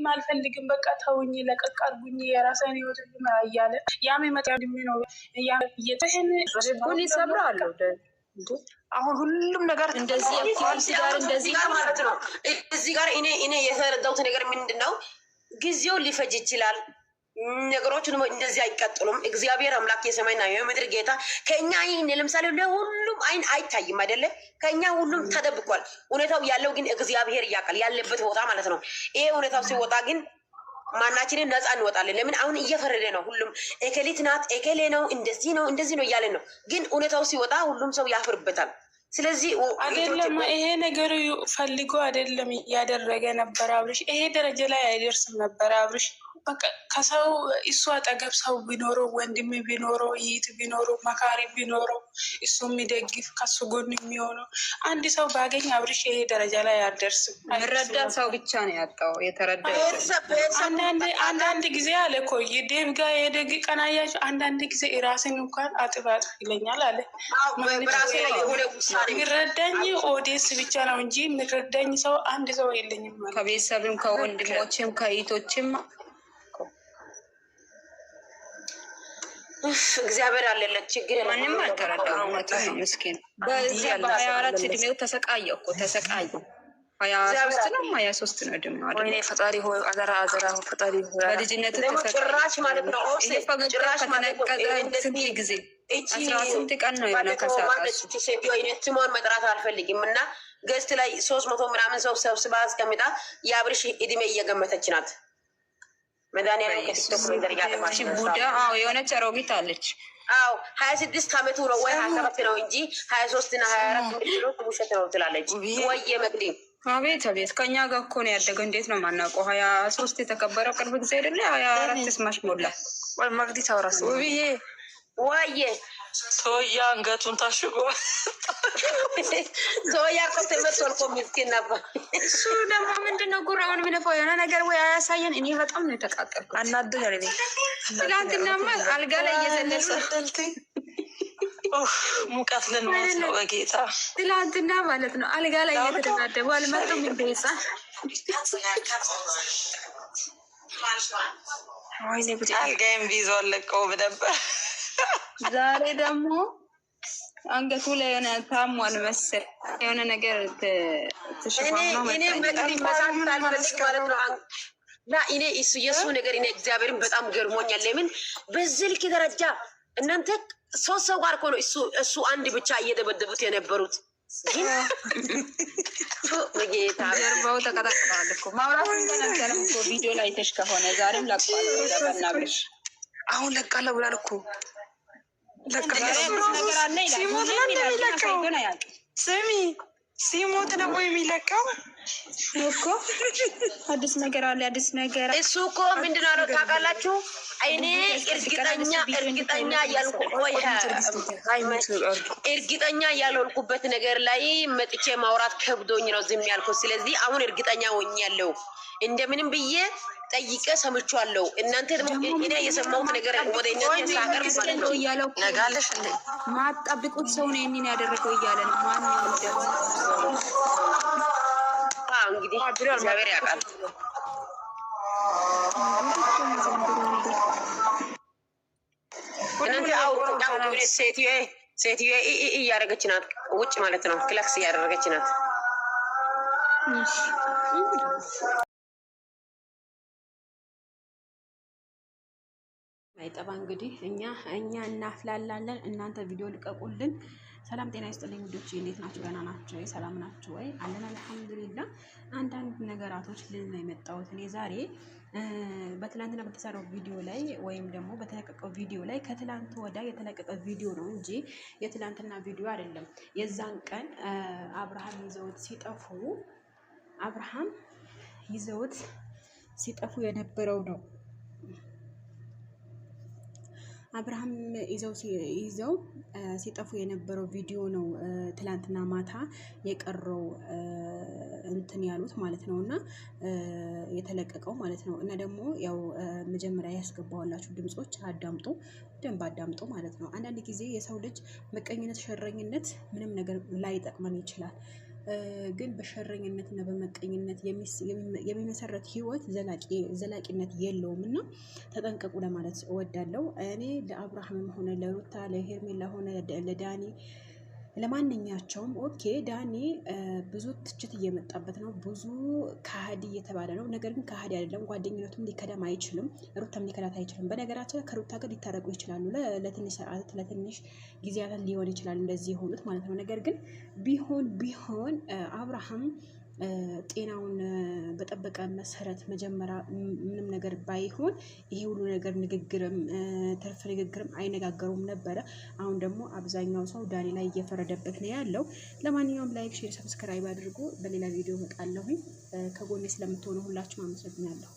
አልፈልግም በቃ ተውኝ ለቀቅ አድርጉኝ የራሴን ህይወት ልምራ እያለ ያም መጣ ድም ነው የተሄን ልቡን ይሰብራሉ። አሁን ሁሉም ነገር እንደዚህ ጋር እንደዚህ ማለት ነው። እዚህ ጋር እኔ የተረዳሁት ነገር ምንድነው ጊዜው ሊፈጅ ይችላል። ነገሮች እንደዚህ አይቀጥሉም። እግዚአብሔር አምላክ የሰማይና የምድር ጌታ ከኛ አይን ለምሳሌ ለሁሉም አይን አይታይም አይደለ? ከኛ ሁሉም ተደብቋል። እውነታው ያለው ግን እግዚአብሔር ያውቃል ያለበት ቦታ ማለት ነው። ይሄ እውነታው ሲወጣ ግን ማናችንን ነፃ እንወጣለን። ለምን አሁን እየፈረደ ነው ሁሉም ኤከሊት ናት ኤከሌ ነው እንደዚህ ነው እያለ ነው። ግን እውነታው ሲወጣ ሁሉም ሰው ያፍርበታል። ስለዚህ አይደለም ይሄ ነገር ፈልጎ አይደለም ያደረገ ነበር አብርሽ። ይሄ ደረጃ ላይ አይደርስም ነበር አብርሽ። በቃ ከሰው እሱ አጠገብ ሰው ቢኖረው ወንድም ቢኖረው ይት ቢኖረው መካሪ ቢኖረው እሱ የሚደግፍ ከሱ ጎን የሚሆነው አንድ ሰው ባገኝ አብርሽ ይሄ ደረጃ ላይ አያደርስም። ምረዳ ሰው ብቻ ነው ያጣው የተረዳ። አንዳንድ ጊዜ አለ እኮ የዴቭ ጋር የደግ ቀናያቸው አንዳንድ ጊዜ ራስን እንኳን አጥፋት ይለኛል አለ። የሚረዳኝ ኦዴስ ብቻ ነው እንጂ የሚረዳኝ ሰው አንድ ሰው የለኝም። ከቤተሰብም ከወንድሞችም ከይቶችም እግዚአብሔር አለለት ችግር ማንም አልተረዳም። ምስኪን በዚህ በ24 እድሜው ተሰቃየ እኮ ተሰቃየ። 23 ነው 23 ነው እድሜው አይደል? ወይኔ ፈጣሪ ሆይ አዘራ ፈጣሪ ሆይ በልጅነት ጭራሽ ማለት ነው። ጭራሽ ተነቀቀ። ስንት ጊዜ 18 ቀን ነው የሆነ ከሳቃሱ ሴትዮ አይነት ስሟን መጥራት አልፈልግም እና ገስት ላይ 300 ምናምን ሰው ሰብስባ አስቀምጣ የአብርሽ እድሜ እየገመተች ናት። መድኃኒዓለም ከቲክቶክ መንገድ ያለማሽ ቡዳ የሆነች አሮጊት አለች። 26 ዓመቱ ነው ወይ 27 ነው እንጂ 23 እና 24 ምንድነው ውሸት ነው ትላለች። ወይ የመግዲ አቤት አቤት ከኛ ጋር እኮ ነው ያደገ። እንዴት ነው የማናውቀው? 23 የተከበረው ቅርብ ጊዜ አይደለ? 24 ስማሽ ሞላ ወይ መግዲ ታውራስ ውብዬ ወይ ሶያ አንገቱን ታሽጎ ሶያ ቆቴ መጥቶ ምስኪን ነበር። እሱ ደግሞ ምንድነው ጉራውን ምንፈው የሆነ ነገር ወይ አያሳየን። እኔ በጣም ነው የተቃጠልኩት። አናደኝ አይደል? ትላንትናማ አልጋ ላይ እየዘለልኩ ሙቀት ልንሞት ነው በጌታ። ትላንትና ማለት ነው አልጋ ላይ እየተደናደቡ አልመጡም እንደዛ። ወይኔ ጉድ አልጋዬን ቢይዘው አለቀውም ነበር። ዛሬ ደግሞ አንገቱ ላይ የሆነ ታሟል መሰል የሆነ ነገር ተሽፋማ እኔ እሱ የሱ ነገር እኔ እግዚአብሔርን በጣም ገርሞኛል። ለምን በዚህ ልክ ደረጃ እናንተ ሶስት ሰው ጋር እኮ ነው እሱ አንድ ብቻ እየደበደቡት የነበሩት። ጌታ ጀርባው ተቀጣቅሏል እኮ ማውራት እንደነበረም እኮ ቪዲዮ ላይ ተሽ ከሆነ ዛሬም ለቋል ለበናብሽ አሁን ለቃለ ብላል እኮ ስሚ ሲሞት ነው የሚለቀው እኮ አዲስ ነገር አለ። አዲስ ነገር እሱ እኮ ምንድነው ነው ታውቃላችሁ? እኔ እርግጠኛ ያልሆንኩበት ነገር ላይ መጥቼ ማውራት ከብዶኝ ነው ዝም ያልኩት። ስለዚህ አሁን እርግጠኛ ሆኛለሁ። እንደምንም ብዬ ጠይቄ ሰምቻለሁ። እናንተ ደግሞ እኔ የሰማሁት ነገር ወደ እናንተ ሳቀርብ ማለት ነው እያለው ነጋለሽ እንዴ ማጣብቁት ሰው ነው እኔን ያደረገው እያለ ነው። ማን ነው እንግዲህ እግዚአብሔር ያውቃል። እናንተ አውቁ ሴትዮ እያደረገች ናት ውጭ ማለት ነው። ክላክስ እያደረገች ናት። አይጠባ እንግዲህ እኛ እናፍላላለን። እናንተ ቪዲዮ ልቀቁልን። ሰላም ጤና ይስጥልኝ ውዶች፣ እንዴት ናችሁ? ደህና ናችሁ? ሰላም ናችሁ ወይ? አለን አልሐምዱሊላህ። አንዳንድ ነገራቶች ልን የመጣሁት እኔ ዛሬ በትላንትና በተሰራው ቪዲዮ ላይ ወይም ደግሞ በተለቀቀው ቪዲዮ ላይ ከትላንት ወዳ የተለቀቀ ቪዲዮ ነው እንጂ የትላንትና ቪዲዮ አይደለም። የዛን ቀን አብርሃም ይዘውት ሲጠፉ የነበረው ነው። አብርሃም ይዘው ሲጠፉ የነበረው ቪዲዮ ነው ትላንትና ማታ የቀረው እንትን ያሉት ማለት ነው። እና የተለቀቀው ማለት ነው። እና ደግሞ ያው መጀመሪያ ያስገባዋላችሁ ድምጾች አዳምጡ፣ ደንብ አዳምጡ ማለት ነው። አንዳንድ ጊዜ የሰው ልጅ ምቀኝነት፣ ሸረኝነት ምንም ነገር ላይ ጠቅመን ይችላል። ግን በሸረኝነትና በመቀኝነት የሚመሰረት ህይወት ዘላቂነት የለውም እና ተጠንቀቁ ለማለት እወዳለሁ። እኔ ለአብርሃምም ሆነ ለሩታ ለሄርሜላ ሆነ ለዳኒ ለማንኛቸውም ኦኬ ዳኒ ብዙ ትችት እየመጣበት ነው፣ ብዙ ከሃዲ እየተባለ ነው። ነገር ግን ከሃዲ አይደለም፣ ጓደኝነቱም ሊከዳም አይችልም፣ ሩታም ሊከዳት አይችልም። በነገራችን ከሩታ ጋር ሊታረቁ ይችላሉ፣ ለትንሽ ሰዓት ለትንሽ ጊዜያት ሊሆን ይችላል እንደዚህ የሆኑት ማለት ነው። ነገር ግን ቢሆን አብርሃም ጤናውን በጠበቀ መሰረት መጀመሪያ ምንም ነገር ባይሆን ይሄ ሁሉ ነገር ንግግርም ተርፍ ንግግርም አይነጋገሩም ነበረ። አሁን ደግሞ አብዛኛው ሰው ዳኒ ላይ እየፈረደበት ነው ያለው። ለማንኛውም ላይክ፣ ሼር፣ ሰብስክራይብ አድርጉ። በሌላ ቪዲዮ እመጣለሁ። ከጎኔ ስለምትሆኑ ሁላችሁም አመሰግናለሁ።